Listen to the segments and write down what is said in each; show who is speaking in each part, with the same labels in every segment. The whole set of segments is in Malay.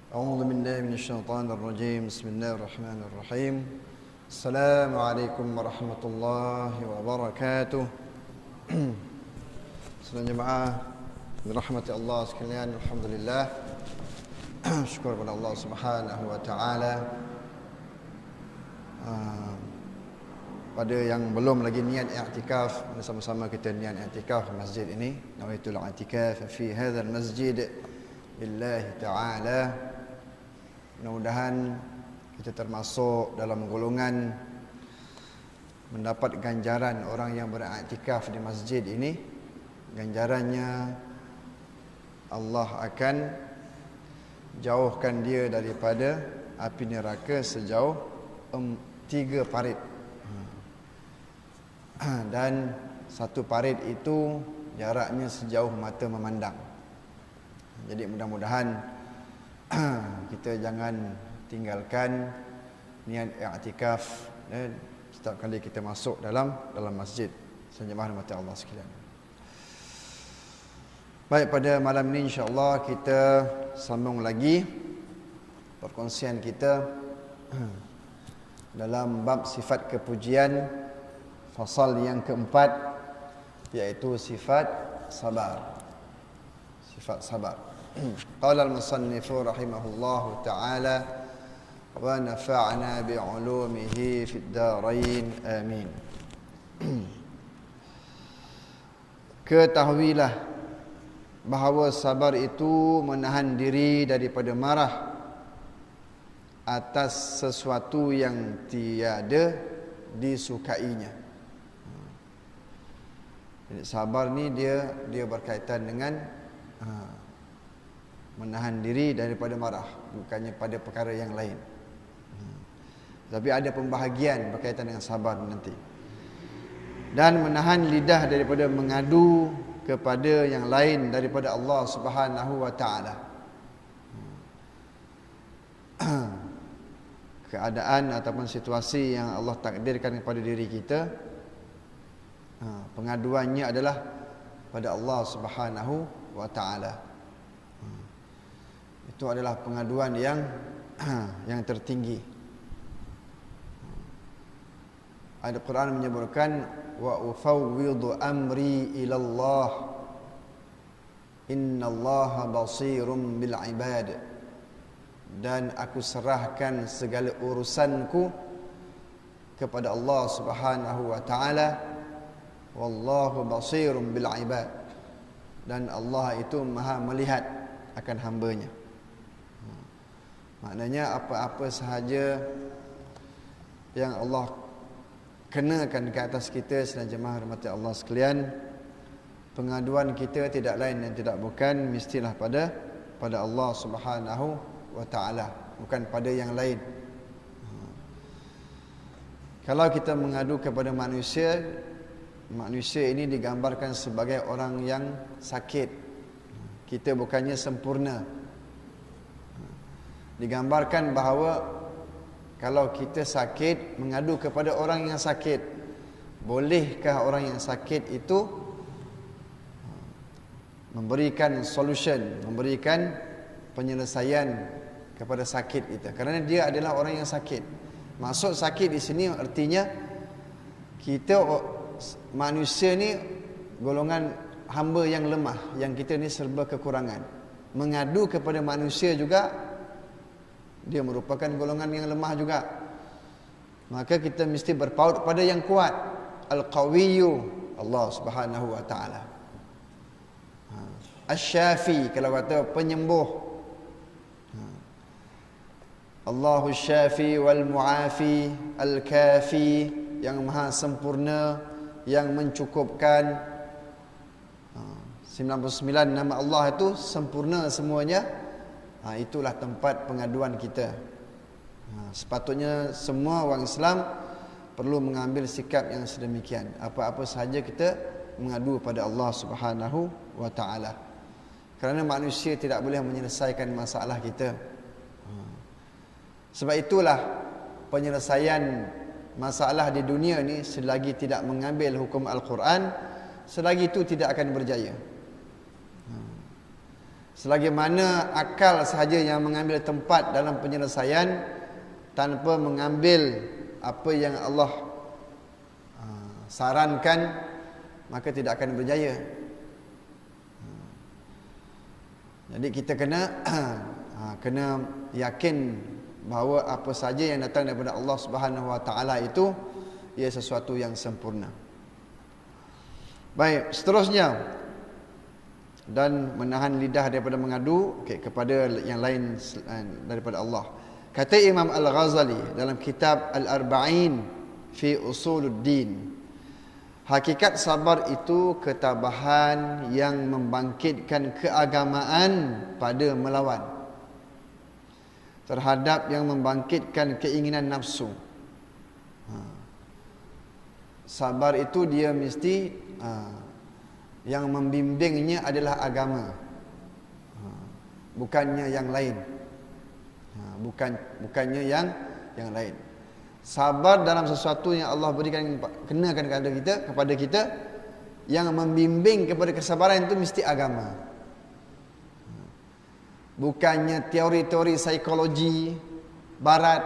Speaker 1: أعوذ بالله من الشيطان الرجيم. بسم الله الرحمن الرحيم. السلام عليكم ورحمة الله وبركاته. Saudara jemaah dirahmati Allah sekalian, alhamdulillah. Syukur kepada Allah Subhanahu wa taala. Pada yang belum lagi niat i'tikaf, sama-sama kita niat i'tikaf di masjid ini. Nawaitul i'tikaf fi hadzal masjid lillahi taala. Mudah-mudahan kita termasuk dalam golongan mendapat ganjaran orang yang beriktikaf di masjid ini. Ganjarannya Allah akan jauhkan dia daripada api neraka sejauh 3 parit. Dan 1 parit itu jaraknya sejauh mata memandang. Jadi mudah-mudahan kita jangan tinggalkan niat i'tikaf setiap kali kita masuk dalam masjid. Sejemaah rahmat Allah sekalian. Baik, pada malam ini insya-Allah kita sambung lagi perkongsian kita dalam bab sifat kepujian, fasal yang keempat, iaitu sifat sabar. Sifat sabar. Qala al-musannifu rahimahullahu ta'ala wa nafa'na bi'ulumihi fid darain amin. Ketahuilah bahawa sabar itu menahan diri daripada marah atas sesuatu yang tiada disukainya. Jadi sabar ni dia berkaitan dengan menahan diri daripada marah, bukannya pada perkara yang lain. Tapi ada pembahagian berkaitan dengan sabar nanti. Dan menahan lidah daripada mengadu kepada yang lain daripada Allah Subhanahu wa taala. Keadaan ataupun situasi yang Allah takdirkan kepada diri kita, pengaduannya adalah pada Allah Subhanahu wa taala. Itu adalah pengaduan yang tertinggi. Al-Quran menyebutkan wa ufawwidu amri ila Allah innallaha basirum bil ibad, dan aku serahkan segala urusanku kepada Allah Subhanahu wa taala, wallahu basirum bil ibad, dan Allah itu maha melihat akan hamba-Nya. Maknanya apa-apa sahaja yang Allah kenakan ke atas kita sedang jemaah rahmati Allah sekalian, pengaduan kita tidak lain dan tidak bukan mestilah pada Allah Subhanahu wa taala, bukan pada yang lain. Kalau kita mengadu kepada manusia ini digambarkan sebagai orang yang sakit. Kita bukannya sempurna. Digambarkan bahawa kalau kita sakit, mengadu kepada orang yang sakit, bolehkah orang yang sakit itu memberikan solution, memberikan penyelesaian kepada sakit kita? Kerana dia adalah orang yang sakit. Maksud sakit di sini artinya kita manusia ni golongan hamba yang lemah, yang kita ni serba kekurangan. Mengadu kepada manusia juga dia merupakan golongan yang lemah juga. Maka kita mesti berpaut pada yang kuat. Al-Qawiyyu, Allah Subhanahu wa taala. Asy-Syafi, kalau kata penyembuh. Allahu Syafi wal Mu'afi, Al-Kafi, yang maha sempurna, yang mencukupkan. 99 nama Allah itu sempurna semuanya. Itulah tempat pengaduan kita. Sepatutnya semua orang Islam perlu mengambil sikap yang sedemikian. Apa-apa sahaja kita mengadu pada Allah Subhanahu wa taala. Kerana manusia tidak boleh menyelesaikan masalah kita. Sebab itulah penyelesaian masalah di dunia ni, selagi tidak mengambil hukum Al-Quran, selagi itu tidak akan berjaya. Selagi mana akal sahaja yang mengambil tempat dalam penyelesaian tanpa mengambil apa yang Allah sarankan, maka tidak akan berjaya. Jadi kita kena yakin bahawa apa saja yang datang daripada Allah Subhanahu Wa Taala itu ia sesuatu yang sempurna. Baik, seterusnya, dan menahan lidah daripada mengadu kepada yang lain daripada Allah. Kata Imam Al-Ghazali dalam kitab Al-Arba'in fi Usuluddin, hakikat sabar itu ketabahan yang membangkitkan keagamaan pada melawan terhadap yang membangkitkan keinginan nafsu. Sabar itu dia mesti yang membimbingnya adalah agama, bukannya yang lain. Bukannya yang lain. Sabar dalam sesuatu yang Allah berikan, kenakan kepada kita, yang membimbing kepada kesabaran itu mesti agama. Bukannya teori-teori psikologi barat.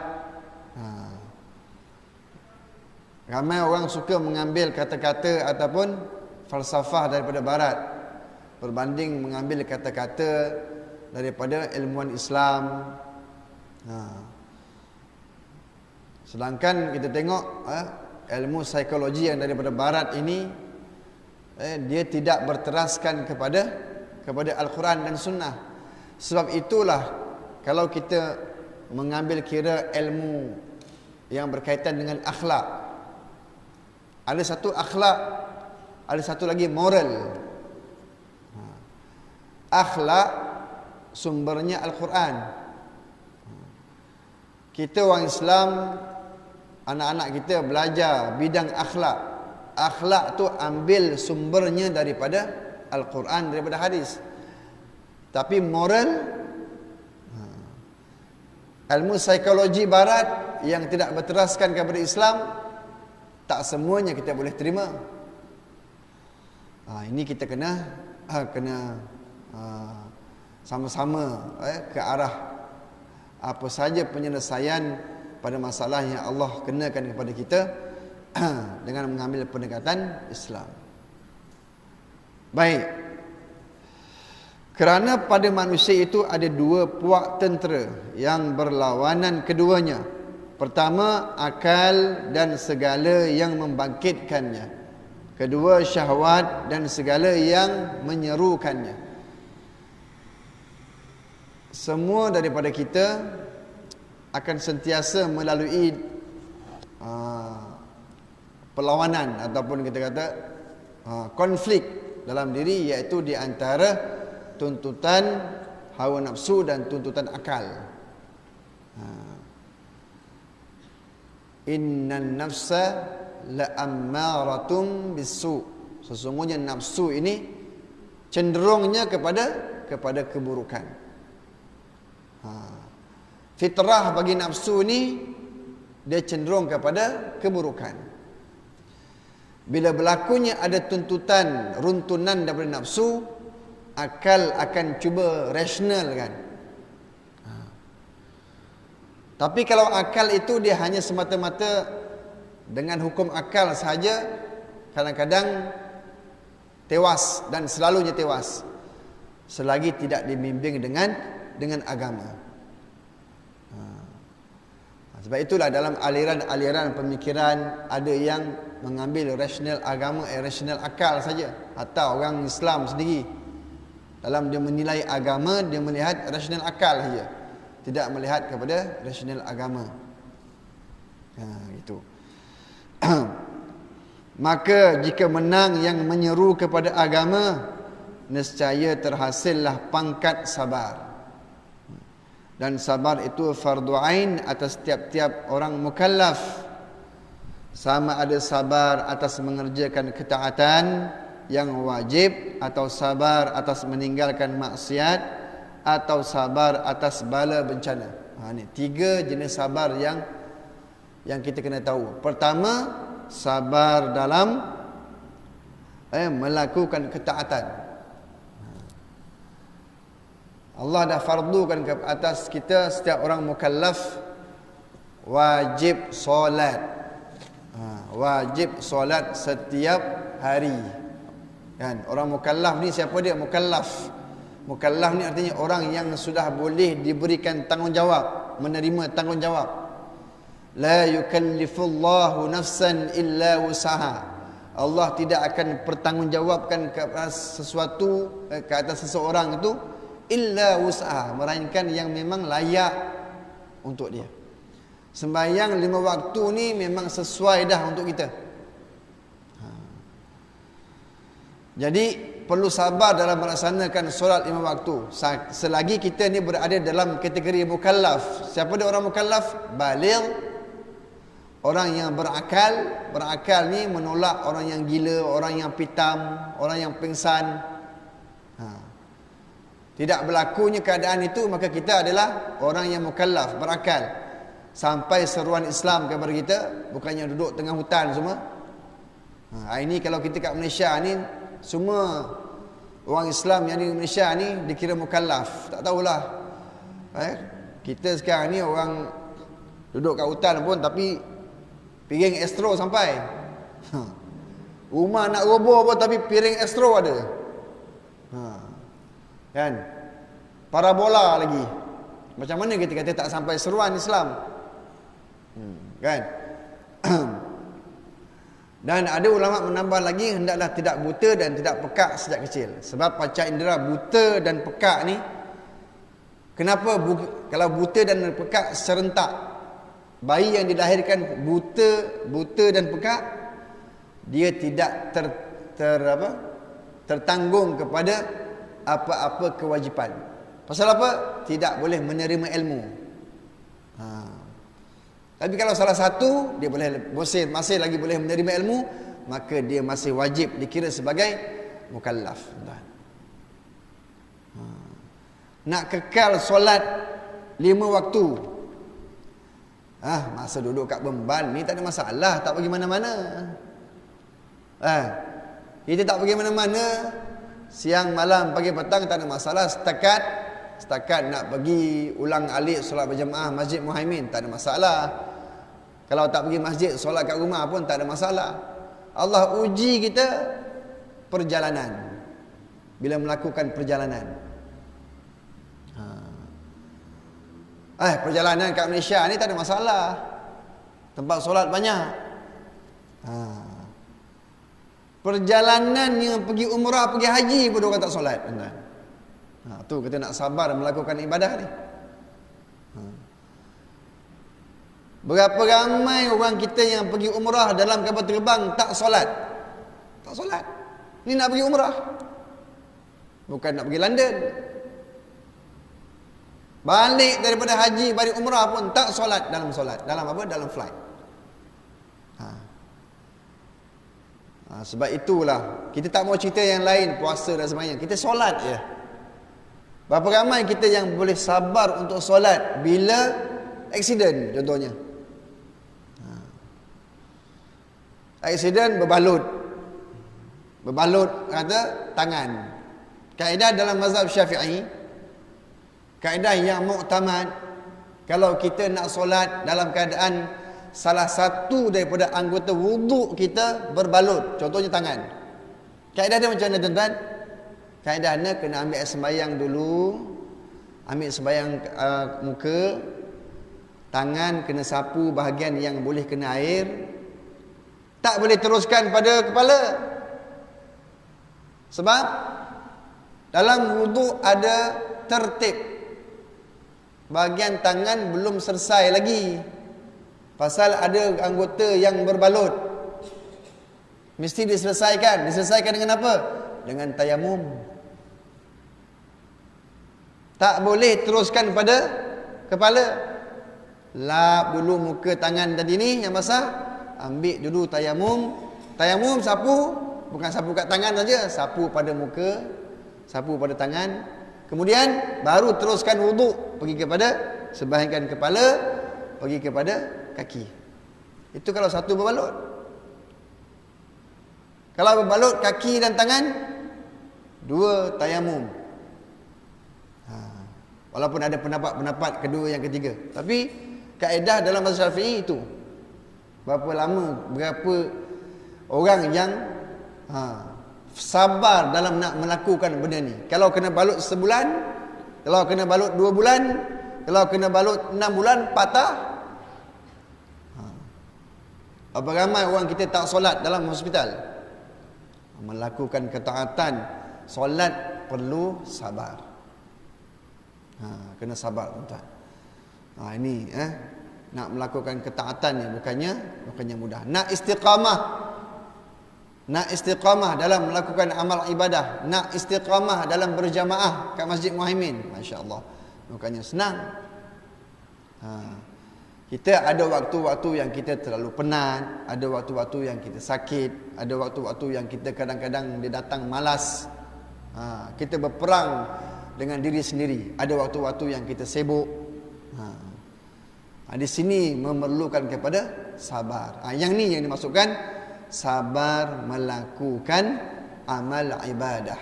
Speaker 1: Ramai orang suka mengambil kata-kata ataupun falsafah daripada barat berbanding mengambil kata-kata daripada ilmuwan Islam. Sedangkan kita tengok ilmu psikologi yang daripada barat ini, dia tidak berteraskan kepada Al-Quran dan Sunnah. Sebab itulah kalau kita mengambil kira ilmu yang berkaitan dengan akhlak, ada satu akhlak, ada satu lagi moral. Akhlak sumbernya Al-Quran. Kita orang Islam, anak-anak kita belajar bidang akhlak. Akhlak tu ambil sumbernya daripada Al-Quran, daripada hadis. Tapi moral, ilmu psikologi barat yang tidak berteraskan kepada Islam, tak semuanya kita boleh terima. Ini kita kena sama-sama ke arah apa saja penyelesaian pada masalah yang Allah kenakan kepada kita dengan mengambil pendekatan Islam. Baik. Kerana pada manusia itu ada dua puak tentera yang berlawanan keduanya. Pertama, akal dan segala yang membangkitkannya. Kedua, syahwat dan segala yang menyerukannya. Semua daripada kita akan sentiasa melalui perlawanan ataupun kita kata konflik dalam diri, iaitu di antara tuntutan hawa nafsu dan tuntutan akal. Innan nafsa la'ammaratum bisu. Sesungguhnya nafsu ini cenderungnya kepada keburukan. Fitrah bagi nafsu ini dia cenderung kepada keburukan. Bila berlakunya ada tuntutan, runtunan daripada nafsu, akal akan cuba rasionalkan. Tapi kalau akal itu dia hanya semata-mata dengan hukum akal sahaja, kadang-kadang tewas dan selalunya tewas selagi tidak dibimbing dengan agama. Sebab itulah dalam aliran-aliran pemikiran ada yang mengambil rasional agama, rasional akal saja. Atau orang Islam sendiri dalam dia menilai agama, dia melihat rasional akal saja, tidak melihat kepada rasional agama. Itu. Maka jika menang yang menyeru kepada agama, nescaya terhasillah pangkat sabar. Dan sabar itu fardu ain atas tiap-tiap orang mukallaf. Sama ada sabar atas mengerjakan ketaatan yang wajib, atau sabar atas meninggalkan maksiat, atau sabar atas bala bencana. Ini tiga jenis sabar yang kita kena tahu. Pertama, sabar dalam melakukan ketaatan. Allah dah fardukan ke atas kita setiap orang mukallaf wajib solat. Wajib solat setiap hari. Kan? Orang mukallaf ni siapa dia? Mukallaf. Mukallaf ni artinya orang yang sudah boleh diberikan tanggungjawab, menerima tanggungjawab. La yukallifullahu nafsan illa wusaha. Allah tidak akan pertanggungjawabkan ke atas sesuatu, ke atas seseorang itu illa wus'ah, melainkan yang memang layak untuk dia. Sembahyang 5 waktu ni memang sesuai dah untuk kita. Jadi perlu sabar dalam melaksanakan solat 5 waktu. Selagi kita ni berada dalam kategori mukallaf. Siapa dia orang mukallaf? Baligh, orang yang berakal. Berakal ni menolak orang yang gila, orang yang pitam, orang yang pingsan. Tidak berlakunya keadaan itu, maka kita adalah orang yang mukallaf, berakal. Sampai seruan Islam kepada kita, bukannya duduk tengah hutan semua. Ini kalau kita kat Malaysia ni, semua orang Islam yang di Malaysia ni dikira mukallaf. Tak tahulah. Kita sekarang ni orang duduk kat hutan pun tapi piring Astro sampai. Rumah nak roboh pun tapi piring Astro ada. Kan? Parabola lagi. Macam mana kita kata tak sampai seruan Islam? Kan? Dan ada ulama menambah lagi, hendaklah tidak buta dan tidak pekak sejak kecil. Sebab panca indera buta dan pekak ni, kenapa kalau buta dan pekak serentak? Bayi yang dilahirkan buta dan pekak, dia tidak tertanggung kepada apa-apa kewajipan. Pasal apa? Tidak boleh menerima ilmu. Tapi kalau salah satu dia masih lagi boleh menerima ilmu, maka dia masih wajib dikira sebagai mukallaf. Nak kekal solat 5 waktu. Masa duduk kat Bemban ni tak ada masalah, tak pergi mana-mana. Kita tak pergi mana-mana, siang, malam, pagi, petang tak ada masalah. Setakat nak pergi ulang alik solat berjemaah Masjid Muhaimin, tak ada masalah. Kalau tak pergi masjid, solat kat rumah pun tak ada masalah. Allah uji kita perjalanan. Bila melakukan perjalanan. Perjalanan kat Malaysia ni tak ada masalah. Tempat solat banyak. Perjalanan yang pergi umrah, pergi haji pun orang tak solat. Tu kita nak sabar melakukan ibadah ni. Berapa ramai orang kita yang pergi umrah dalam kapal terbang tak solat. Tak solat. Ni nak pergi umrah, bukan nak pergi London. Balik daripada haji, balik umrah pun tak solat. Dalam apa? Dalam flight. Sebab itulah kita tak mau cerita yang lain, puasa dan sebagainya. Kita solat je. Berapa ramai kita yang boleh sabar untuk solat bila aksiden contohnya. Aksiden berbalut kata tangan. Kaedah dalam mazhab Syafi'i, kaedah yang muktamad, kalau kita nak solat dalam keadaan salah satu daripada anggota wuduk kita berbalut, contohnya tangan. Kaedah dia macam mana tuan-tuan? Kaedahnya kena ambil sembahyang dulu, ambil sembahyang muka, tangan kena sapu bahagian yang boleh kena air. Tak boleh teruskan pada kepala. Sebab dalam wuduk ada tertib. Bahagian tangan belum selesai lagi. Pasal ada anggota yang berbalut. Mesti diselesaikan. Diselesaikan dengan apa? Dengan tayamum. Tak boleh teruskan pada kepala. Lap dulu muka tangan tadi ni yang basah. Ambil dulu tayamum. Tayamum sapu, bukan sapu kat tangan saja, sapu pada muka, sapu pada tangan. Kemudian baru teruskan wuduk, pergi kepada sembahyangkan kepala, pergi kepada kaki. Itu kalau satu berbalut. Kalau berbalut kaki dan tangan, 2 tayamum. Walaupun ada pendapat-pendapat kedua yang ketiga. Tapi kaedah dalam mazhab Syafi'i itu. Berapa orang yang sabar dalam nak melakukan benda ni. Kalau kena balut sebulan, kalau kena balut 2 bulan, kalau kena balut 6 bulan, patah. Apa ramai orang kita tak solat dalam hospital. Melakukan ketaatan solat perlu sabar. Kena sabar tuan. Ini nak melakukan ketaatan ni bukannya mudah. Nak istiqamah dalam melakukan amal ibadah, nak istiqamah dalam berjamaah kat Masjid Muhaimin, masya-Allah, bukannya senang. Kita ada waktu-waktu yang kita terlalu penat, ada waktu-waktu yang kita sakit, ada waktu-waktu yang kita kadang-kadang dia datang malas. Kita berperang dengan diri sendiri. Ada waktu-waktu yang kita sibuk. Di sini memerlukan kepada sabar. Yang ni yang dimasukkan sabar melakukan amal ibadah.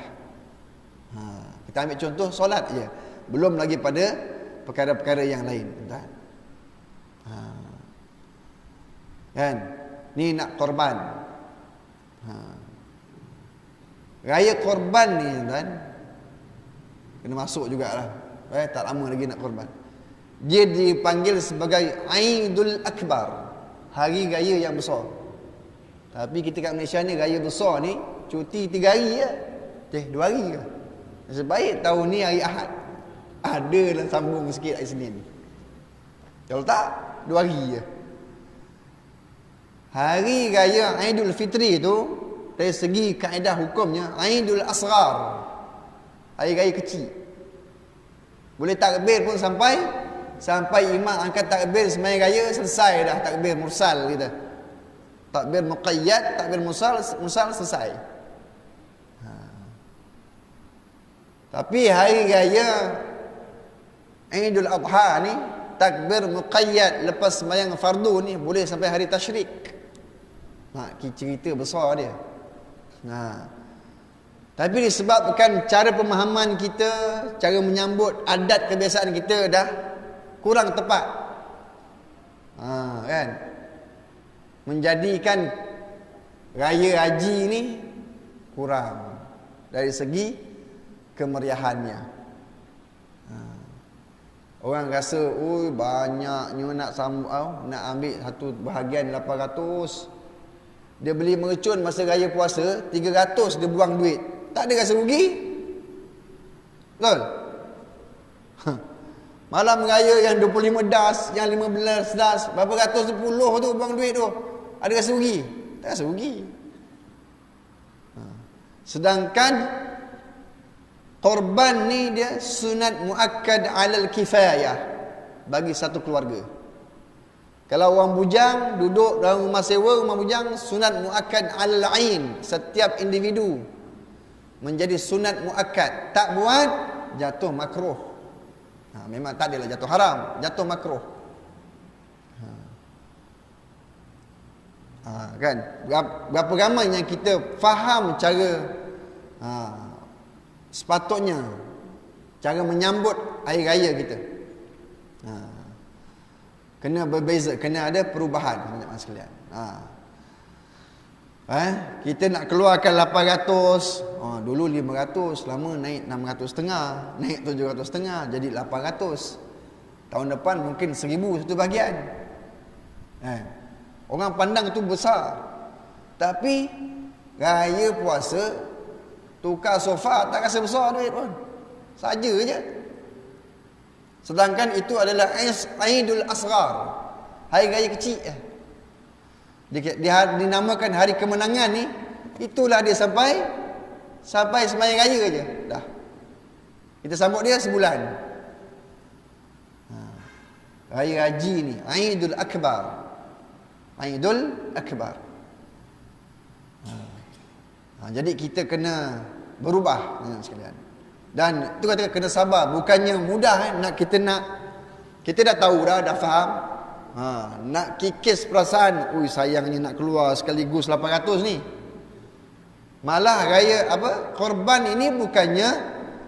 Speaker 1: Kita ambil contoh solat je. Belum lagi pada perkara-perkara yang lain. Kan? Ni nak korban. Raya korban ni kan, kena masuk jugalah. Tak lama lagi nak korban. Dia dipanggil sebagai Aidul Akbar, hari raya yang besar. Tapi kita kat Malaysia ni raya besar ni cuti 3 hari je. 2 hari ke? Sebaik tahun ni hari Ahad. Adalah sambung sikit hari Senin. Kalau tak 2 hari je. Hari raya Aidul Fitri tu dari segi kaedah hukumnya Aidul Asghar, hari raya kecil. Boleh takbir pun sampai imam angkat takbir sembahyang raya, selesai dah takbir mursal kita. Takbir muqayyad, takbir mursal selesai. Tapi hari raya Aidul Adha ni takbir muqayyad lepas sembahyang fardu ni boleh sampai hari tasyrik. Cerita besar dia. Tapi disebabkan cara pemahaman kita, cara menyambut adat kebiasaan kita dah kurang tepat. Kan? Menjadikan raya haji ni kurang dari segi kemeriahannya. Orang rasa, banyaknya nak ambil satu bahagian 800. Dia beli mercun masa raya puasa, 300 dia buang duit. Tak ada rasa rugi? Betul? Malam raya yang 25 das, yang 15 das, berapa ratus 10 tu buang duit tu. Ada rasa rugi? Tak rasa rugi. Sedangkan korban ni dia sunat muakkad alal kifayah bagi satu keluarga. Kalau orang bujang duduk dalam rumah sewa, rumah bujang, sunat muakkad alal ain, setiap individu menjadi sunat muakkad. Tak buat jatuh makruh. Memang tak adalah jatuh haram, jatuh makruh. Kan? Berapa ramai yang kita faham cara sepatutnya cara menyambut hari raya kita. Kena berbeza, kena ada perubahan teman-teman sekalian. Kita nak keluarkan 800, dulu 500, lama naik 600 setengah, naik 700 setengah, jadi 800. Tahun depan mungkin 1000 satu bahagian. Orang pandang itu besar. Tapi raya puasa tukar sofa tak rasa besar duit pun. Saja je. Sedangkan itu adalah Aidul Asghar, hari raya kecil. Dia dinamakan hari kemenangan ni, itulah dia sampai sembahyang raya je. Dah. Kita sambut dia sebulan. Raya haji ni Aidul Akbar. Aidul Akbar. Jadi kita kena berubah sekalian. Dan itu kata kena sabar, bukannya mudah kita dah tahu dah faham. Nak kikis perasaan, sayangnya nak keluar sekaligus 800 ni. Malah raya korban ini bukannya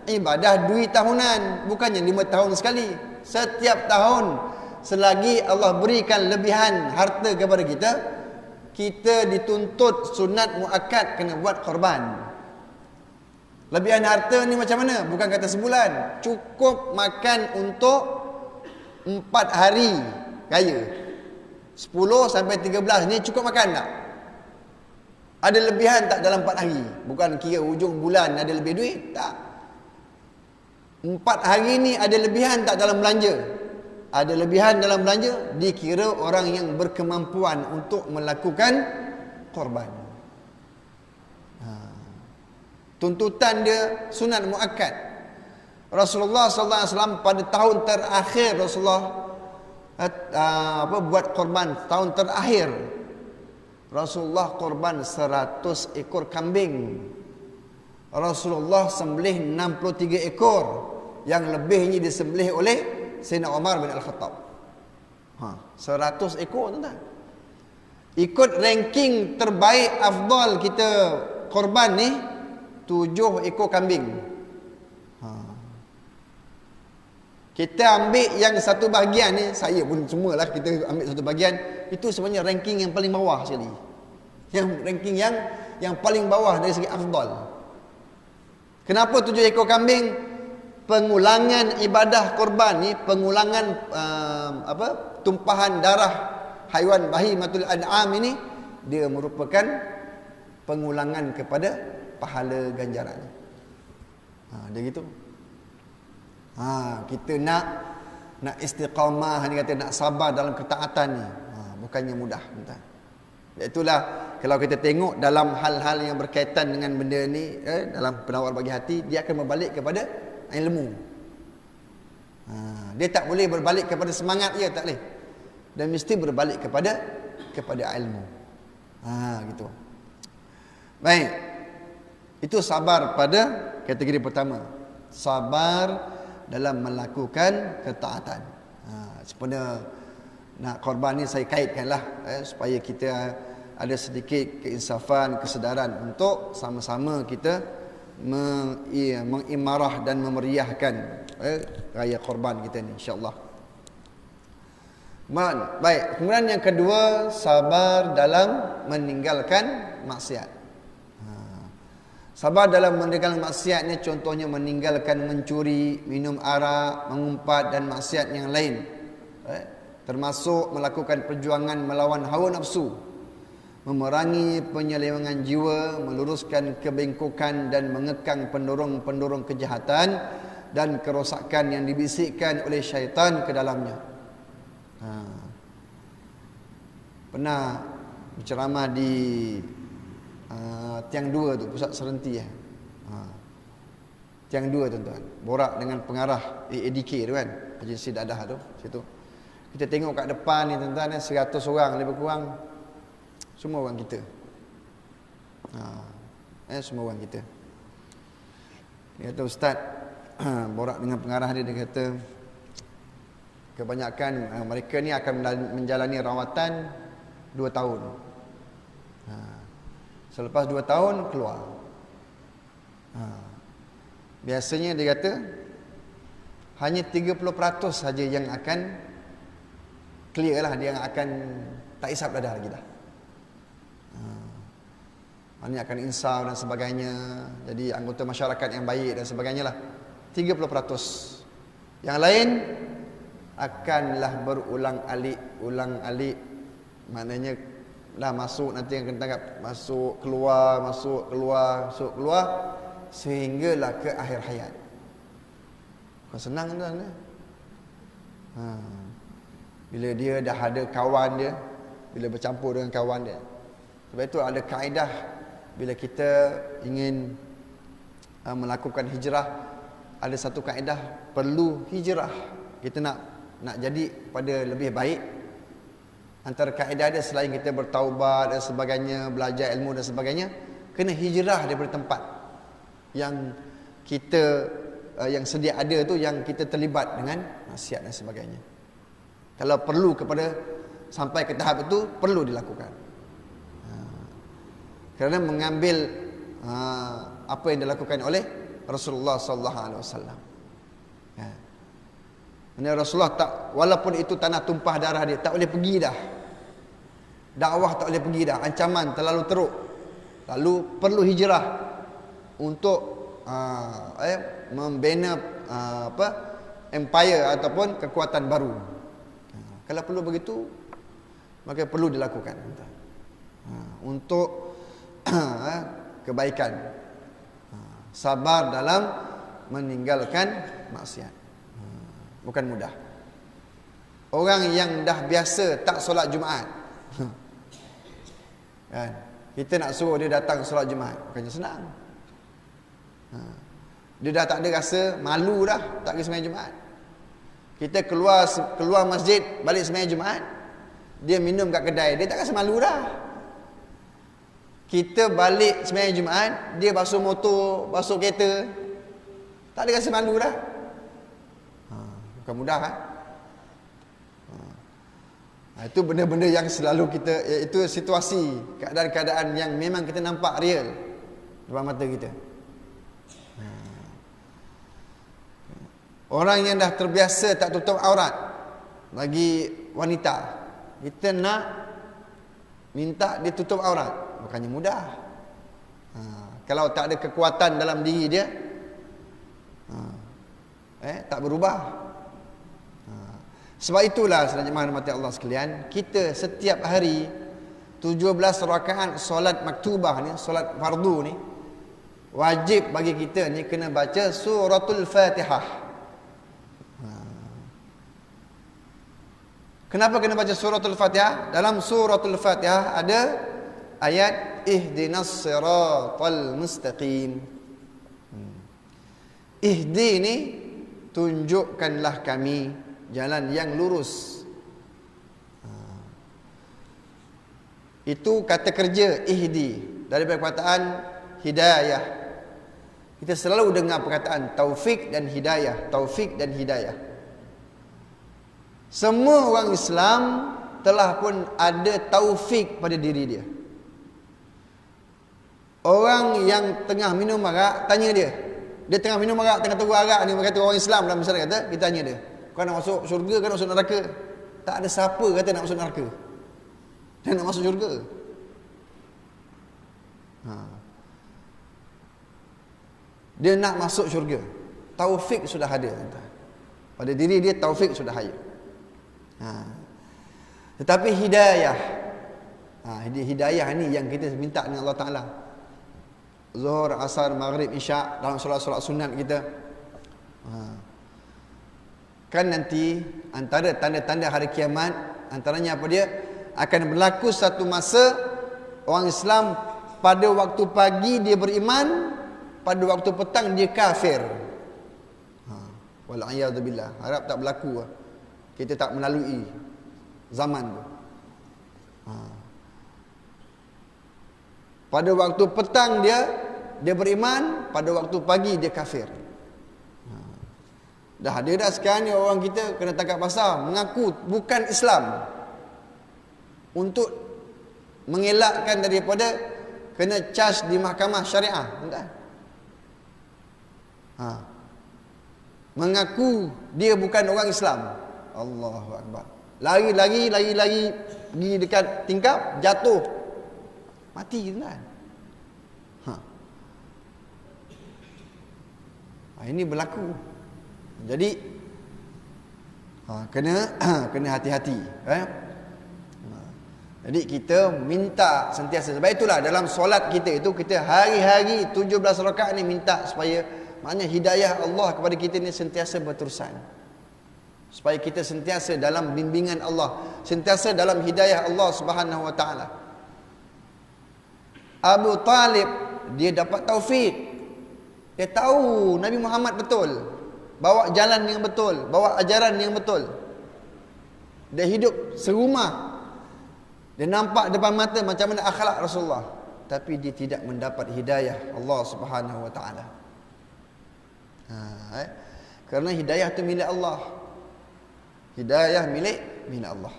Speaker 1: ibadah duit tahunan, bukannya 5 tahun sekali. Setiap tahun selagi Allah berikan lebihan harta kepada kita, kita dituntut sunat muakkad kena buat korban. Lebihan harta ni macam mana? Bukan kata sebulan, cukup makan untuk 4 hari raya. 10 sampai 13 ni cukup makan tak? Ada lebihan tak dalam 4 hari? Bukan kira hujung bulan ada lebih duit, tak. 4 hari ni ada lebihan tak dalam belanja? Ada lebihan dalam belanja, dikira orang yang berkemampuan untuk melakukan korban. Tuntutan dia sunat muakkad. Rasulullah sallallahu alaihi wasallam pada tahun terakhir Rasulullah buat korban, tahun terakhir Rasulullah korban 100 ekor kambing. Rasulullah sembelih 63 ekor, yang lebihnya disembelih oleh Sayyidina Umar bin Al-Khattab. 100 ekor tuan-tuan. Ikut ranking terbaik afdal kita korban ni 7 ekor kambing. Kita ambil yang satu bahagian ni, saya pun semualah kita ambil satu bahagian, itu sebenarnya ranking yang paling bawah sekali. Yang ranking yang paling bawah dari segi afdal. Kenapa 7 ekor kambing? Pengulangan ibadah korban ni, pengulangan tumpahan darah haiwan bahimatul an'am ini, dia merupakan pengulangan kepada pahala ganjaran. Dia gitu. Kita nak istiqamah, dia kata nak sabar dalam ketaatan ni, bukannya mudah. Itulah kalau kita tengok dalam hal-hal yang berkaitan dengan benda ni, dalam penawar bagi hati, dia akan berbalik kepada ilmu. Dia tak boleh berbalik kepada semangat je, tak boleh. Dan mesti berbalik kepada ilmu. Gitu. Baik. Itu sabar pada kategori pertama. Sabar dalam melakukan ketaatan. Sebenarnya nak korban ni saya kaitkanlah supaya kita ada sedikit keinsafan, kesedaran untuk sama-sama kita mengimarah dan memeriahkan raya korban kita ni, insya-Allah. Baik, kemudian yang kedua, sabar dalam meninggalkan maksiat. Sabar dalam meninggalkan maksiat ni contohnya meninggalkan mencuri, minum arak, mengumpat dan maksiat yang lain. Termasuk melakukan perjuangan melawan hawa nafsu, memerangi penyelewengan jiwa, meluruskan kebengkokan dan mengekang pendorong-pendorong kejahatan dan kerosakan yang dibisikkan oleh syaitan ke dalamnya. Pernah berceramah di Tiang 2 tu, pusat serenti Tiang 2 tuan-tuan. Borak dengan pengarah ADK tu kan, agensi dadah tu, situ. Kita tengok kat depan ni tuan-tuan, 100 orang lebih kurang, semua orang kita. Semua orang kita. Dia kata ustaz, borak dengan pengarah dia kata kebanyakan mereka ni akan menjalani rawatan 2 tahun. Selepas 2 tahun keluar. Biasanya dia kata hanya 30% saja yang akan clear lah, dia yang akan tak isap dadah lagi dah. Maknanya akan insaf dan sebagainya, jadi anggota masyarakat yang baik dan sebagainya lah. 30%. Yang lain akanlah berulang-alik, maknanya dah masuk, nanti yang kena tangkap, masuk keluar sehinggalah ke akhir hayat. Bukan senang tuan. Bila dia dah ada kawan dia, bila bercampur dengan kawan dia. Sebab itu ada kaedah bila kita ingin melakukan hijrah, ada satu kaedah perlu hijrah. Kita nak jadi pada lebih baik. Antara kaedah dia selain kita bertaubat dan sebagainya, belajar ilmu dan sebagainya, kena hijrah daripada tempat yang kita yang sedia ada tu, yang kita terlibat dengan maksiat dan sebagainya. Kalau perlu sampai ke tahap itu, perlu dilakukan. Kerana mengambil apa yang dilakukan oleh Rasulullah sallallahu alaihi wasallam. Ya. Ini Rasulullah tak, walaupun itu tanah tumpah darah dia, tak boleh pergi dah. Dakwah tak boleh pergi dah, ancaman terlalu teruk. Lalu perlu hijrah untuk membina empire ataupun kekuatan baru. Kalau perlu begitu, maka perlu dilakukan untuk kebaikan. Sabar dalam meninggalkan maksiat. Bukan mudah. Orang yang dah biasa tak solat Jumaat, kan? Kita nak suruh dia datang solat Jumaat, bukannya senang. Dia dah tak ada rasa malu dah tak pergi sembahyang Jumaat. Kita keluar masjid balik sembahyang Jumaat, dia minum kat kedai, dia tak rasa malu dah. Kita balik sembahyang Jumaat, dia basuh motor, basuh kereta, tak ada rasa malu dah. Bukan mudah kan? Itu benda-benda yang selalu kita, itu situasi, keadaan-keadaan yang memang kita nampak real depan mata kita. Orang yang dah terbiasa tak tutup aurat, bagi wanita, kita nak minta dia tutup aurat, bukannya mudah. Kalau tak ada kekuatan dalam diri dia, tak berubah. Sebab itulah saudara-saudara mati Allah sekalian, kita setiap hari 17 rakaat solat maktubah ni, solat fardu ni, wajib bagi kita ni kena baca suratul Fatihah. Kenapa kena baca suratul Fatihah? Dalam suratul Fatihah ada ayat ihdinas siratal mustaqim. Ihdi ni tunjukkanlah kami jalan yang lurus. Itu kata kerja ihdi daripada perkataan hidayah. Kita selalu dengar perkataan taufik dan hidayah, taufik dan hidayah. Semua orang Islam telah pun ada taufik pada diri dia. Orang yang tengah minum arak, tanya dia. Dia tengah minum arak, tengah teruk arak ni, kata orang Islam dalam misalnya kata, kita tanya dia, kau nak masuk syurga ke nak masuk neraka? Tak ada siapa kata nak masuk neraka. Dia nak masuk syurga. Dia nak masuk syurga. Taufik sudah ada. Pada diri dia taufik sudah ada. Tetapi hidayah, hidayah ni yang kita minta dengan Allah Ta'ala. Zuhur, Asar, Maghrib, Isyak, dalam solat-solat sunat kita. Kan nanti antara tanda-tanda hari kiamat, antaranya apa dia? Akan berlaku satu masa orang Islam pada waktu pagi dia beriman, pada waktu petang dia kafir. Wal'iyadzubillah. Harap tak berlaku. Kita tak melalui zaman tu. Pada waktu petang dia beriman, pada waktu pagi dia kafir. Dah ada dah sekarang ni orang kita kena tangkap pasal mengaku bukan Islam, untuk mengelakkan daripada kena charge di mahkamah syariah. Entah. Mengaku dia bukan orang Islam. Allahu Akbar. Lari pergi dekat tingkap, jatuh, mati kan. Ini berlaku. Jadi kena hati-hati. Jadi kita minta sentiasa. Sebab itulah dalam solat kita itu, kita hari-hari 17 rakaat ni minta supaya, maknanya hidayah Allah kepada kita ni sentiasa berterusan. Supaya kita sentiasa dalam bimbingan Allah, sentiasa dalam hidayah Allah Subhanahu wa taala. Abu Talib dia dapat taufik. Dia tahu Nabi Muhammad betul, bawa jalan yang betul, bawa ajaran yang betul. Dia hidup serumah, dia nampak depan mata macam mana akhlak Rasulullah, tapi dia tidak mendapat hidayah Allah Subhanahu wa taala. Kerana hidayah itu milik Allah. Hidayah milik Allah.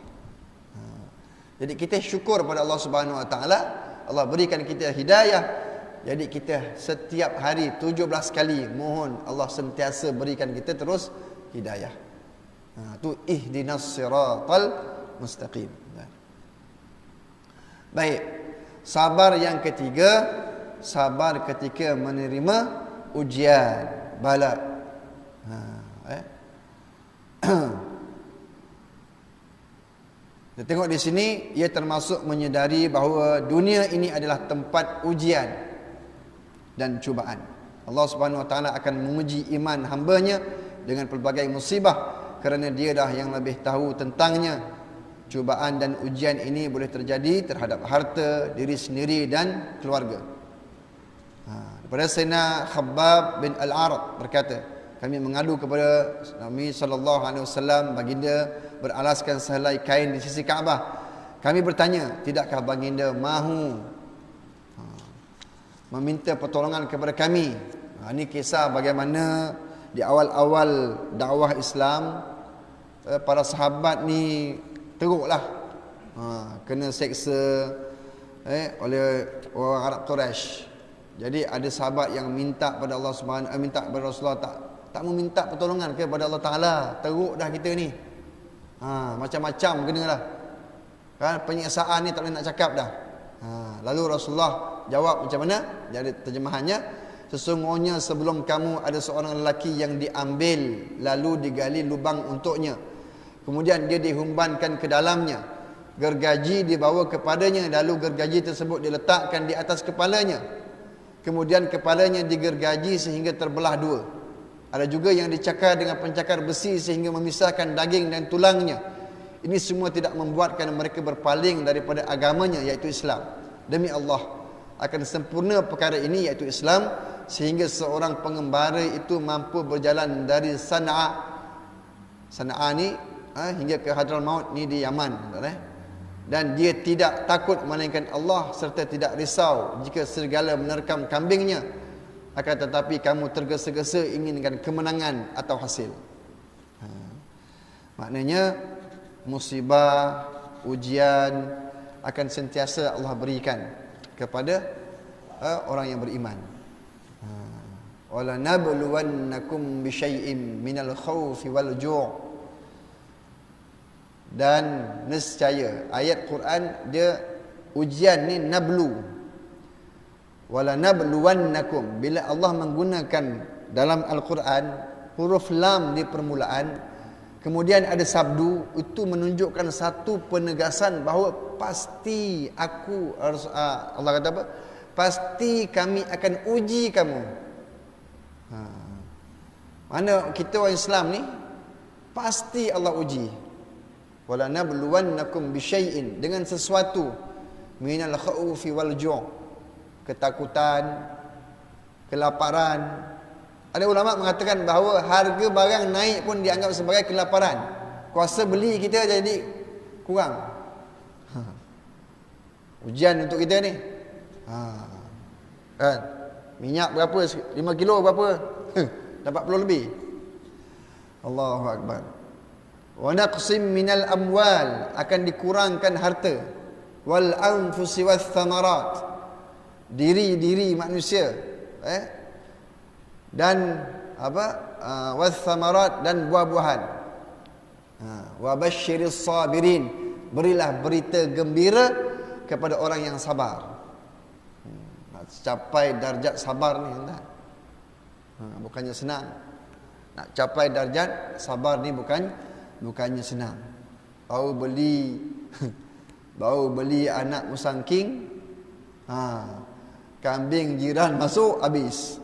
Speaker 1: Jadi kita syukur pada Allah Subhanahu wa taala, Allah berikan kita hidayah Jadi kita setiap hari 17 kali mohon Allah sentiasa berikan kita terus hidayah. Tu ihdinas siratal mustaqim. Baik. Sabar yang ketiga, sabar ketika menerima ujian, bala. Kita tengok di sini, ia termasuk menyedari bahawa dunia ini adalah tempat ujian dan cubaan. Allah Subhanahu Wa Taala akan menguji iman hamba-Nya dengan pelbagai musibah kerana Dia dah yang lebih tahu tentangnya. Cubaan dan ujian ini boleh terjadi terhadap harta, diri sendiri dan keluarga. Daripada Sayyidina Khabbab bin Al-Arat berkata, kami mengadu kepada Nabi SAW, baginda beralaskan sehelai kain di sisi Kaabah. Kami bertanya, tidakkah baginda mahu meminta pertolongan kepada kami? Ini kisah bagaimana di awal-awal dakwah Islam, para sahabat ni teruklah kena seksa oleh orang Arab Quraisy. Jadi ada sahabat yang minta pada Allah Subhanahu minta kepada Rasulullah, tak meminta pertolongan kepada Allah Taala. Teruk dah kita ni. Macam-macam kenalah. Kan penyiksaan ni tak boleh nak cakap dah. Lalu Rasulullah jawab macam mana? Jadi terjemahannya, sesungguhnya sebelum kamu ada seorang lelaki yang diambil lalu digali lubang untuknya. Kemudian dia dihumbankan ke dalamnya. Gergaji dibawa kepadanya, lalu gergaji tersebut diletakkan di atas kepalanya. Kemudian kepalanya digergaji sehingga terbelah dua. Ada juga yang dicakar dengan pencakar besi sehingga memisahkan daging dan tulangnya. Ini semua tidak membuatkan mereka berpaling daripada agamanya, iaitu Islam. Demi Allah, akan sempurna perkara ini, iaitu Islam, sehingga seorang pengembara itu mampu berjalan dari Sana'a ni hingga ke Hadramaut ni di Yaman, dan dia tidak takut melainkan Allah serta tidak risau jika serigala menerkam kambingnya. Akan tetapi kamu tergesa-gesa inginkan kemenangan atau hasil. Maknanya musibah, ujian akan sentiasa Allah berikan kepada orang yang beriman. Wala nabluwannakum bisyai'im minal khaufi wal ju'. Dan nescaya ayat Quran dia ujian ni nablu. Wala nabluwannakum, bila Allah menggunakan dalam Al-Quran huruf lam di permulaan, kemudian ada sabdu, itu menunjukkan satu penegasan bahawa pasti Allah kata apa? Pasti kami akan uji kamu. Mana kita orang Islam ni pasti Allah uji. Wala nabluwannakum bisyai'in, dengan sesuatu, minal khaufi wal ju', ketakutan, kelaparan. Ada ulama mengatakan bahawa harga barang naik pun dianggap sebagai kelaparan. Kuasa beli kita jadi kurang. Ujian untuk kita ni. Kan? Minyak berapa? 5 kilo berapa? Dapat 40 lebih. Allahu Akbar. Wa naqsim minal amwal, akan dikurangkan harta. Wal anfusi wath thamarat, diri-diri manusia, dan wath thamarat, dan buah-buahan. Wa basyiris sabirin, berilah berita gembira kepada orang yang sabar. Nak capai darjat sabar ni tuan, bukannya senang. Nak capai darjat sabar ni bukannya senang. Baru beli anak musangking, kambing jiran masuk habis.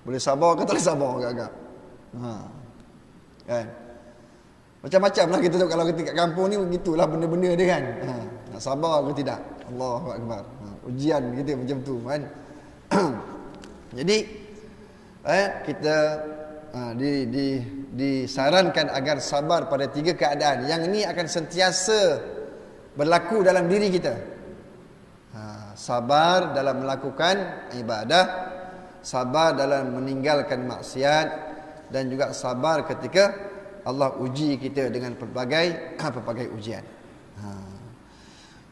Speaker 1: Boleh sabar ke tak boleh sabar agak-agak. Kan? Macam-macam lah kita tu, kalau kita kat kampung ni begitulah benda-benda dia kan. Nak sabar ke tidak? Allahu Akbar. Ujian kita macam tu kan. Jadi kita disarankan agar sabar pada 3 keadaan. Yang ini akan sentiasa berlaku dalam diri kita. Sabar dalam melakukan ibadah, sabar dalam meninggalkan maksiat, dan juga sabar ketika Allah uji kita dengan pelbagai ujian.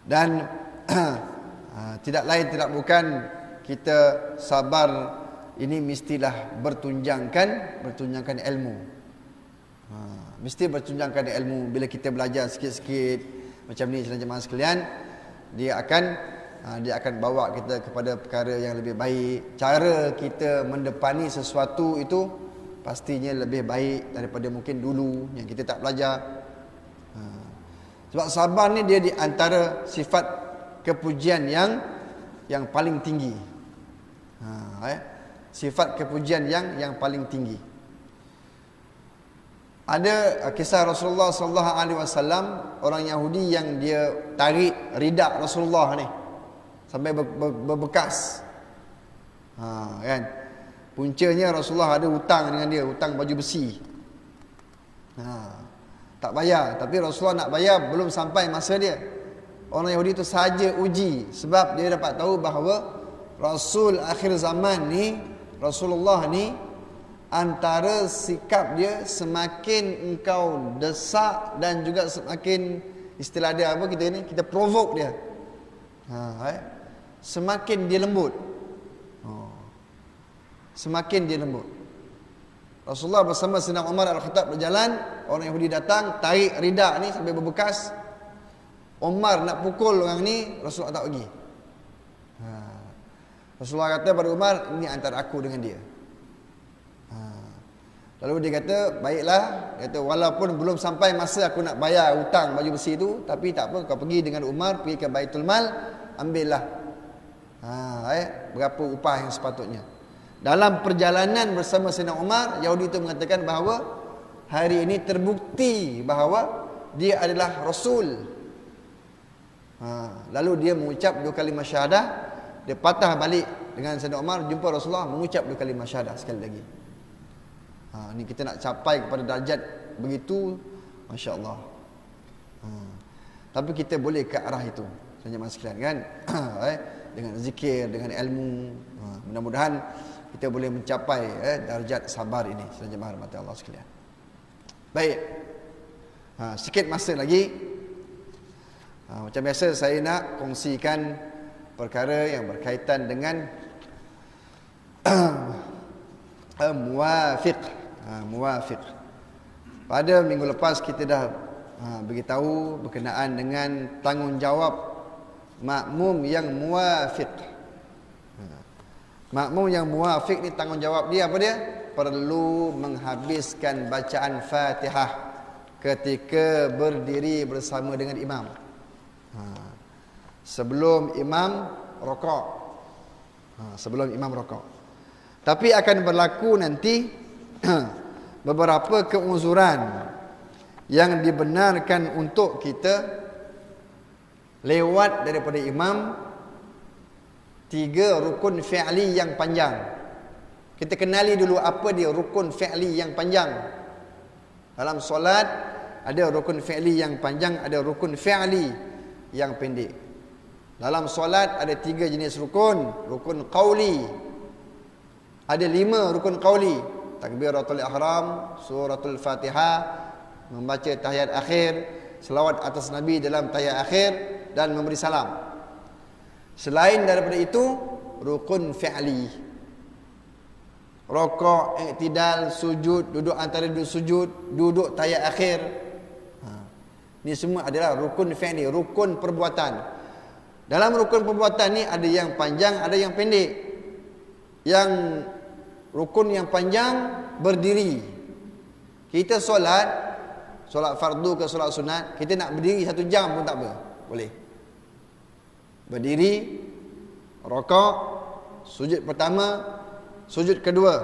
Speaker 1: Dan Tidak lain tidak bukan kita sabar ini mestilah bertunjangkan ilmu. Mesti bertunjangkan ilmu. Bila kita belajar sikit-sikit macam ni jemaah sekalian, dia akan bawa kita kepada perkara yang lebih baik. Cara kita mendepani sesuatu itu pastinya lebih baik daripada mungkin dulu yang kita tak belajar. Sebab sabar ni dia di antara sifat kepujian yang paling tinggi. Sifat kepujian yang paling tinggi. Ada kisah Rasulullah sallallahu alaihi wasallam, orang Yahudi yang dia tarik rida Rasulullah ni sampai berbekas. Kan? Puncanya Rasulullah ada hutang dengan dia, hutang baju besi. Tak bayar, tapi Rasulullah nak bayar belum sampai masa dia. Orang Yahudi itu saja uji, sebab dia dapat tahu bahawa Rasul akhir zaman ni, Rasulullah ni, antara sikap dia semakin engkau desak dan juga semakin, istilah dia apa kita ni, kita provoke dia, semakin dia lembut. Semakin dia lembut. Rasulullah bersama Sayyidina Umar Al-Khattab berjalan, orang Yahudi datang tarik rida ni sampai berbekas. Umar nak pukul orang ni, Rasulullah tak pergi. Rasulullah kata pada Umar, ini antara aku dengan dia. Lalu dia kata, baiklah, dia kata walaupun belum sampai masa aku nak bayar hutang baju besi itu, tapi tak apa, kau pergi dengan Umar, pergi ke Baitul Mal, ambillah berapa upah yang sepatutnya. Dalam perjalanan bersama Sayyidina Umar, Yahudi itu mengatakan bahawa hari ini terbukti bahawa dia adalah Rasul. Lalu dia mengucap 2 kalimah syahadah, dia patah balik dengan Sayyidina Umar, jumpa Rasulullah, mengucap 2 kalimah syahadah sekali lagi. Ni kita nak capai kepada darjat begitu, Masya Allah. Tapi kita boleh ke arah itu, jemaah sekalian kan. Dengan zikir, dengan ilmu, mudah-mudahan kita boleh mencapai darjat sabar ini, jemaah rahmati Allah sekalian. Baik, sikit masa lagi. Macam biasa saya nak kongsikan perkara yang berkaitan dengan muwafiq. Pada minggu lepas kita dah beritahu berkenaan dengan tanggungjawab makmum yang muwafiq. Makmum yang muwafiq ni tanggungjawab dia apa dia? Perlu menghabiskan bacaan Fatihah ketika berdiri bersama dengan imam. Sebelum imam rokok. Sebelum imam rokok. Tapi akan berlaku nanti beberapa keuzuran yang dibenarkan untuk kita lewat daripada imam 3 rukun fi'li yang panjang. Kita kenali dulu apa dia rukun fi'li yang panjang. Dalam solat ada rukun fi'li yang panjang, ada rukun fi'li yang pendek. Dalam solat ada 3 jenis rukun. Rukun qauli. Ada 5 rukun qauli. Takbiratul ihram, suratul Fatihah, membaca tahiyat akhir, selawat atas Nabi dalam tahiyat akhir, dan memberi salam. Selain daripada itu, rukun fi'li. Rokok, i'tidal, sujud, duduk antara duduk sujud, duduk tahiyat akhir. Ini semua adalah rukun fi'li, rukun perbuatan. Dalam rukun perbuatan ni ada yang panjang, ada yang pendek. Yang rukun yang panjang berdiri. Kita solat fardu ke solat sunat, kita nak berdiri 1 jam pun tak apa, boleh. Berdiri, rokok, sujud pertama, sujud kedua.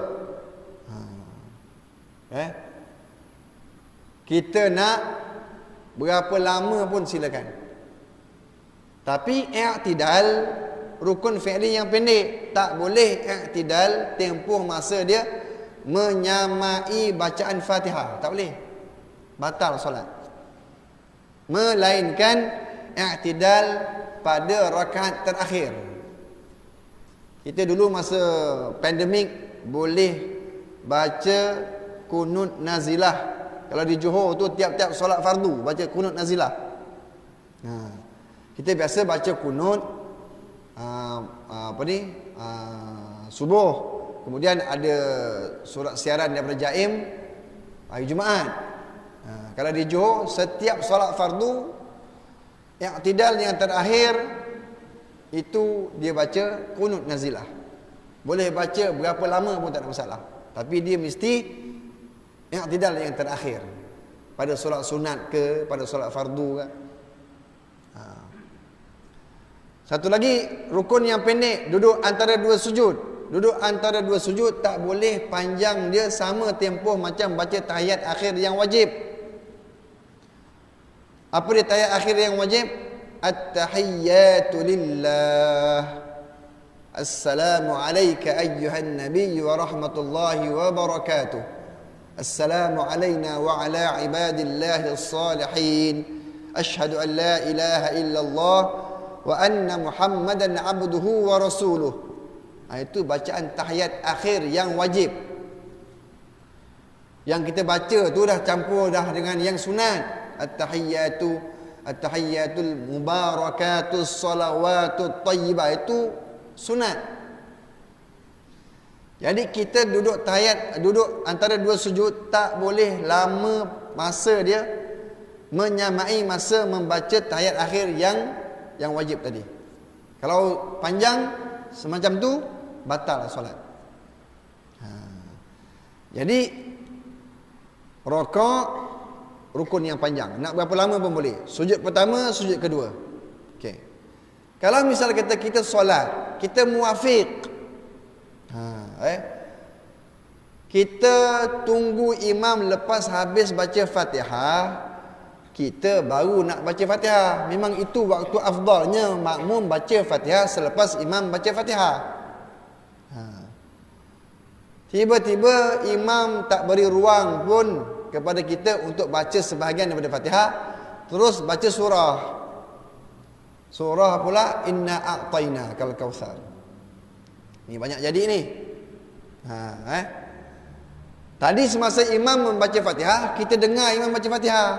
Speaker 1: Kita nak berapa lama pun silakan. Tapi i'tidal, rukun fi'li yang pendek, tak boleh i'tidal tempoh masa dia menyamai bacaan Fatihah, tak boleh, batal solat. Melainkan i'tidal pada rakaat terakhir. Kita dulu masa pandemik boleh baca kunut nazilah. Kalau di Johor tu tiap-tiap solat fardu baca kunut nazilah. Kita biasa baca kunut apa ni, subuh, kemudian ada surat siaran daripada Jaim hari Jumaat. Kalau di Johor, setiap solat fardu i'tidal yang terakhir itu dia baca qunut nazilah. Boleh baca berapa lama pun tak ada masalah, tapi dia mesti i'tidal yang terakhir pada solat sunat ke, pada solat fardu ke. Satu lagi, rukun yang pendek, duduk antara dua sujud. Duduk antara dua sujud tak boleh panjang dia sama tempoh macam baca tahiyat akhir yang wajib. Apa dia tahiyat akhir yang wajib? At-tahiyyatu lillah. Assalamu alayka ayyuhan nabiy wa rahmatullahi wa barakatuh. Assalamu alayna wa ala ibadillahi as-salihin. Ashhadu an la ilaha illallah wa anna Muhammadan abduhu wa rasuluh. Itu bacaan tahiyat akhir yang wajib. Yang kita baca tu dah campur dah dengan yang sunat. At-tahiyyatul mubarakatus salawatut tayyibah, itu sunat. Jadi kita duduk tahiyat, duduk antara dua sujud tak boleh lama masa dia menyamai masa membaca tahiyat akhir yang wajib tadi. Kalau panjang semacam tu, batal solat. Jadi rokok rukun yang panjang, nak berapa lama pun boleh. Sujud pertama, sujud kedua. Okey. Kalau misal kata kita solat, kita muafiq, kita tunggu imam lepas habis baca Fatihah, kita baru nak baca Fatihah. Memang itu waktu afdalnya makmum baca Fatihah selepas imam baca Fatihah. Tiba-tiba imam tak beri ruang pun kepada kita untuk baca sebahagian daripada Fatihah, terus baca surah. Surah pula, inna a'tayna kal kautsar. Ni banyak jadi ni. Tadi semasa imam membaca Fatihah, kita dengar imam baca Fatihah,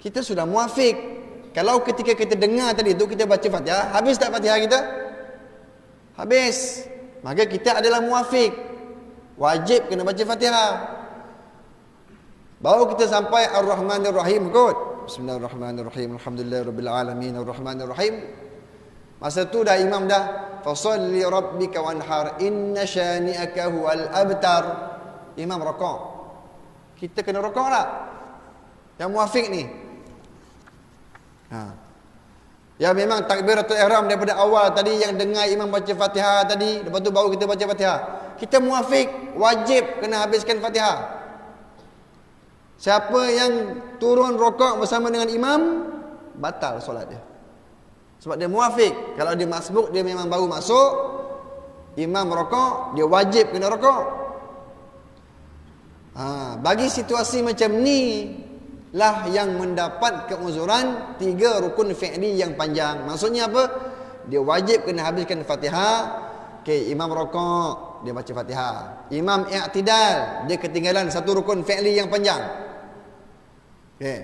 Speaker 1: kita sudah muafiq. Kalau ketika kita dengar tadi tu kita baca Fatihah, habis tak Fatihah kita? Habis. Maka kita adalah muafiq. Wajib kena baca Fatihah. Baru kita sampai Ar-Rahmanir Rahim kot. Bismillahirrahmanirrahim. Alhamdulillahirabbil alamin arrahmanir rahim. Masa tu dah imam dah fasalli rabbika wanhar inna syani'aka huwal abtar. Imam rakaat. Kita kena rakaat tak? Yang muafiq ni. Ya memang takbiratul ihram daripada awal tadi, yang dengar imam baca Fatihah tadi, lepas tu baru kita baca Fatihah. Kita muafiq, wajib kena habiskan Fatihah. Siapa yang turun rokok bersama dengan imam, batal solat dia. Sebab dia muafiq. Kalau dia masbuk, dia memang baru masuk, imam rokok, dia wajib kena rokok. Bagi situasi macam ni lah yang mendapat keuzuran 3 rukun fi'li yang panjang. Maksudnya apa? Dia wajib kena habiskan Fatihah. Okey, imam rokok, dia baca Fatihah. Imam i'tidal, dia ketinggalan 1 rukun fi'li yang panjang. Okey.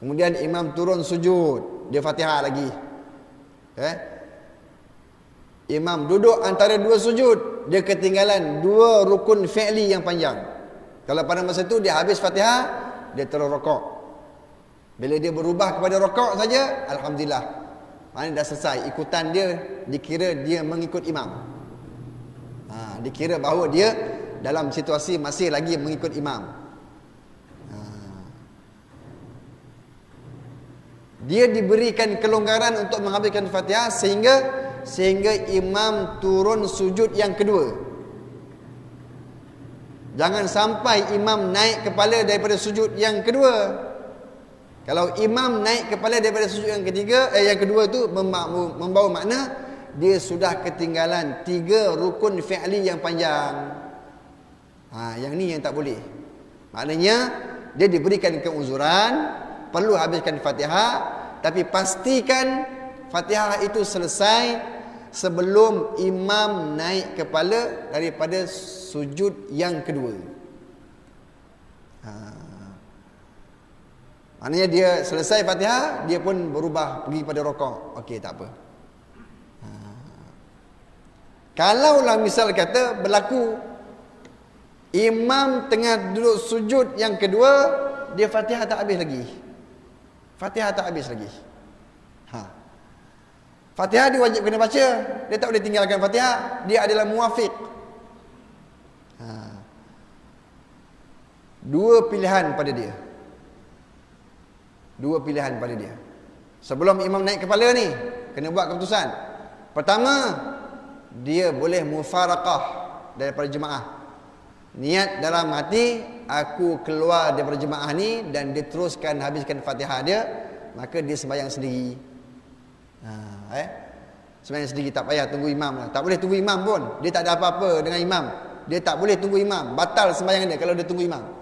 Speaker 1: Kemudian imam turun sujud, dia Fatihah lagi. Okey. Imam duduk antara 2 sujud, dia ketinggalan 2 rukun fi'li yang panjang. Kalau pada masa tu dia habis Fatihah, dia terus rokok. Bila dia berubah kepada rokok saja, alhamdulillah, maknanya dah selesai ikutan dia, dikira dia mengikut imam. Dikira bahawa dia dalam situasi masih lagi mengikut imam. Dia diberikan kelonggaran untuk menghabiskan Fatihah sehingga imam turun sujud yang kedua. Jangan sampai imam naik kepala daripada sujud yang kedua. Kalau imam naik kepala daripada sujud yang ketiga, yang kedua tu membawa makna dia sudah ketinggalan 3 rukun fi'li yang panjang. Yang ni yang tak boleh. Maknanya dia diberikan keuzuran, perlu habiskan Fatihah, tapi pastikan Fatihah itu selesai sebelum imam naik kepala daripada sujud yang kedua. Maknanya dia selesai Fatihah, dia pun berubah pergi pada rokok. Okey, tak apa. Kalaulah misal kata berlaku imam tengah duduk sujud yang kedua, dia Fatihah tak habis lagi. Fatihah tak habis lagi. Fatihah dia wajib kena baca. Dia tak boleh tinggalkan Fatihah. Dia adalah muwafiq. Dua pilihan pada dia. Dua pilihan pada dia. Sebelum imam naik kepala ni, kena buat keputusan. Pertama, dia boleh mufaraqah daripada jemaah. Niat dalam hati, aku keluar daripada jemaah ni, dan dia teruskan habiskan Fatihah dia, maka dia sembahyang sendiri. Sembahyang sendiri, tak payah tunggu imam lah. Tak boleh tunggu imam pun. Dia tak ada apa-apa dengan imam. Dia tak boleh tunggu imam. Batal sembahyang dia kalau dia tunggu imam.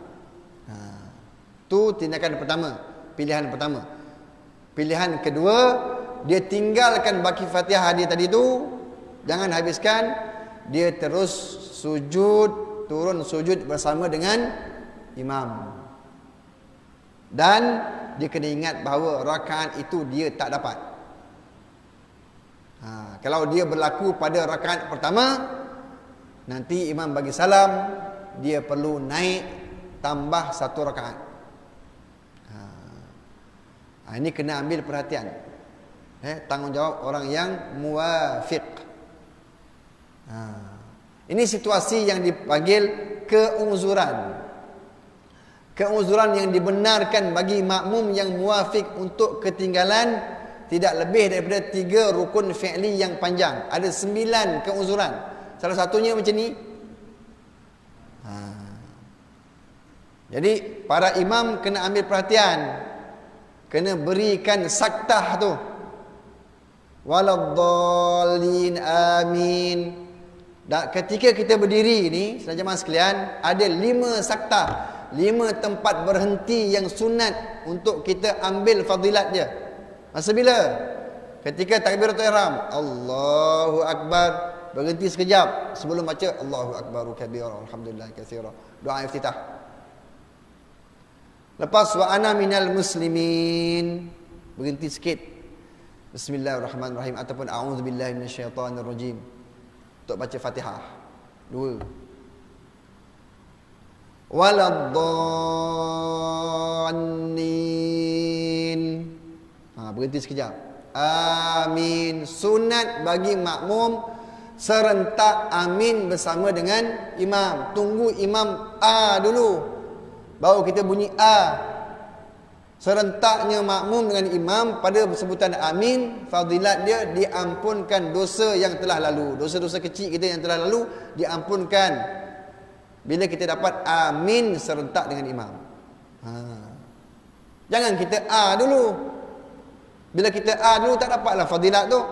Speaker 1: Tu tindakan pertama, pilihan pertama. Pilihan kedua, dia tinggalkan baki Fatihah dia tadi tu, jangan habiskan, dia terus sujud, turun sujud bersama dengan imam. Dan dia kena ingat bahawa rakaat itu dia tak dapat. Kalau dia berlaku pada rakaat pertama, nanti imam bagi salam, dia perlu naik tambah satu rakaat. Ini kena ambil perhatian. Tanggungjawab orang yang muwafiq. Ini situasi yang dipanggil keuzuran. Keuzuran yang dibenarkan bagi makmum yang muwafiq untuk ketinggalan tidak lebih daripada 3 rukun fi'li yang panjang. Ada 9 keuzuran. Salah satunya macam ni. Jadi para imam kena ambil perhatian, kena berikan saktah tu. Waladdallin, amin. Dan ketika kita berdiri ni, saudara jemaah sekalian, ada 5 saktah, 5 tempat berhenti yang sunat untuk kita ambil fadilat dia. Masa bila? Ketika takbiratul ihram, Allahu akbar, berhenti sekejap sebelum baca Allahu akbaru kabira, alhamdulillah katsira. Doa iftitah. Lepas wa ana minal muslimin, berhenti sikit, Bismillahirrahmanirrahim, ataupun a'udzubillahi minasyaitonirrajim, untuk baca Fatihah. 2. Waladdallin, berhenti sekejap. Amin. Sunat bagi makmum serentak amin bersama dengan imam. Tunggu imam dulu, baru kita bunyi Serentaknya makmum dengan imam pada sebutan amin, fadilat dia diampunkan dosa yang telah lalu. Dosa-dosa kecil kita yang telah lalu diampunkan bila kita dapat amin serentak dengan imam. Jangan kita dulu. Bila kita dulu tak dapatlah fadilat tu.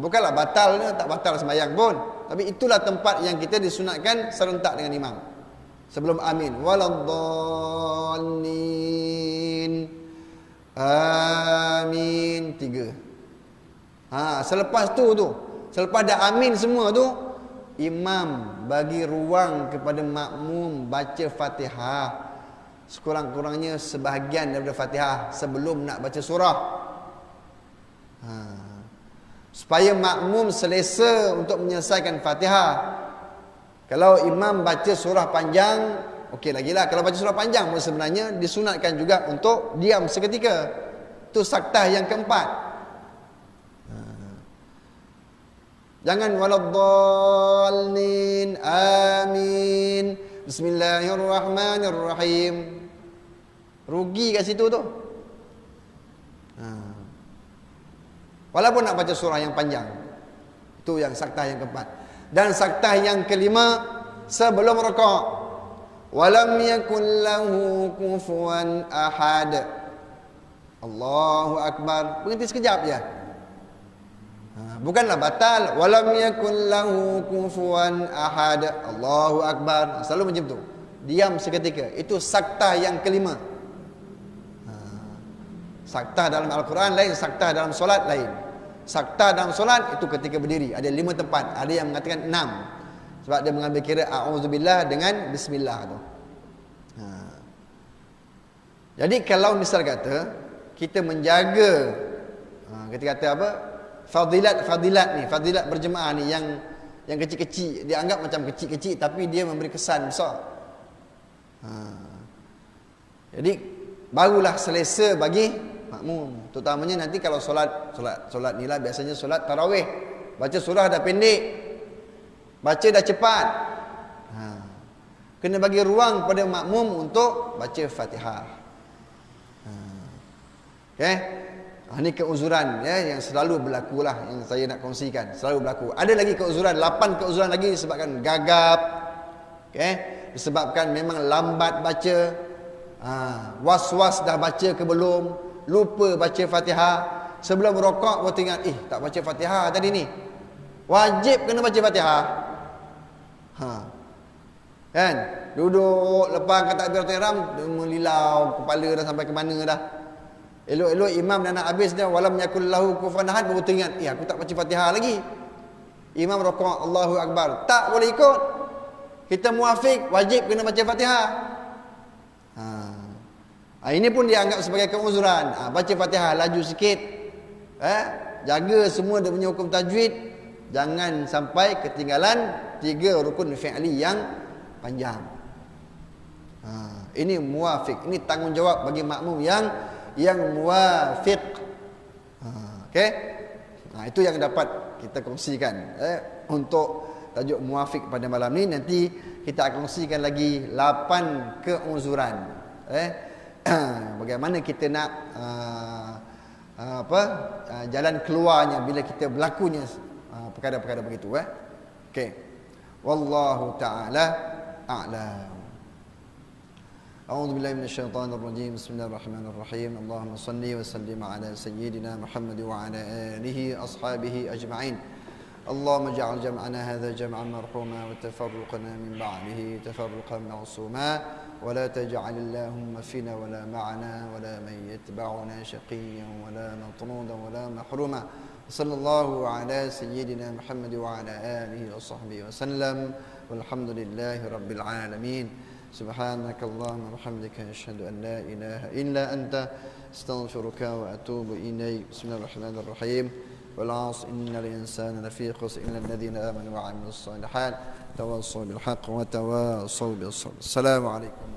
Speaker 1: Bukanlah batal, tak batal sembahyang pun, tapi itulah tempat yang kita disunatkan serentak dengan imam sebelum amin. Waladdallin, amin. 3. Selepas tu selepas dah amin semua tu, imam bagi ruang kepada makmum baca Fatihah sekurang-kurangnya sebahagian daripada Fatihah sebelum nak baca surah, supaya makmum selesa untuk menyelesaikan Fatihah. Kalau imam baca surah panjang, okey lagi lah. Kalau baca surah panjang pun sebenarnya disunatkan juga untuk diam seketika. Itu saktah yang keempat. Jangan waladdallin, amin, bismillahirrahmanirrahim. Rugi kat situ tu. Walaupun nak baca surah yang panjang. Itu yang saktah yang keempat. Dan saktah yang kelima, sebelum rukuk, walam yakul lahu kufuwan ahad, Allahu akbar, berhenti sekejap je. Bukanlah batal. Walam yakul lahu kufuwan ahad, Allahu akbar, selalu macam tu, diam seketika. Itu saktah yang kelima. Saktah dalam Al-Quran lain, saktah dalam solat lain. Saktah dalam solat itu ketika berdiri. Ada 5 tempat. Ada yang mengatakan 6. Sebab dia mengambil kira a'udzubillah dengan bismillah tu. Jadi kalau misal kata kita menjaga, kita kata apa, fadilat ni, fadilat berjemaah ni yang kecil-kecil, dia anggap macam kecil-kecil tapi dia memberi kesan besar. Jadi barulah selesa bagi makmum. Terutamanya nanti kalau solat ni lah, biasanya solat tarawih, baca surah dah pendek, baca dah cepat. Kena bagi ruang pada makmum untuk baca Fatihah. Okey. Ini keuzuran ya, yang selalu berlaku lah, yang saya nak kongsikan, selalu berlaku. Ada lagi keuzuran, 8 keuzuran lagi disebabkan gagap, disebabkan memang lambat baca, was-was dah baca ke belum, lupa baca Fatihah, sebelum rokok baru teringat, tak baca Fatihah tadi ni. Wajib kena baca Fatihah. Kan? Duduk lepas kata takbiratul ihram, melilau kepala dah sampai ke mana dah. Elok-elok imam dah nak habis dia, walam yakul lahu kufuwan ahad, baru teringat, aku tak baca Fatihah lagi. Imam rokok, Allahu akbar, tak boleh ikut. Kita muafiq, wajib kena baca Fatihah. Ini pun dianggap sebagai keuzuran. Baca Fatihah laju sikit. Jaga semua dia punya hukum tajwid. Jangan sampai ketinggalan 3 rukun fi'li yang panjang. Ini muafiq. Ini tanggungjawab bagi makmum yang muafiq. Okey. Itu yang dapat kita kongsikan untuk tajuk muafiq pada malam ni. Nanti kita akan kongsikan lagi 8 keuzuran. Bagaimana kita nak jalan keluarnya bila kita berlakunya perkara-perkara begitu. Okey. Wallahu taala a'lam. A'udzu billahi minasyaitonir rajim. Bismillahirrahmanirrahim. Allahumma shalli wa sallim ala sayyidina Muhammad wa ala alihi ashabihi ajma'in. اللهم اجعل جمعنا هذا جمعا مرحوما وتفرقنا من بعده تفرقا معصوما ولا تجعل اللهم فينا ولا معنا ولا من يتبعنا شقيا ولا مطرودا ولا محروما. صلى الله على سيدنا محمد وعلى آله وصحبه وسلم والحمد لله رب العالمين. سبحانك اللهم وبحمدك أشهد أن لا إله إلا أنت أستغفرك وأتوب إليك. بسم الله الرحمن الرحيم. والعصر إن الإنسان لفي خسر إلا الذين آمنوا وعملوا الصالحات تواصوا بالحق وتواصوا بالصبر. السلام عليكم.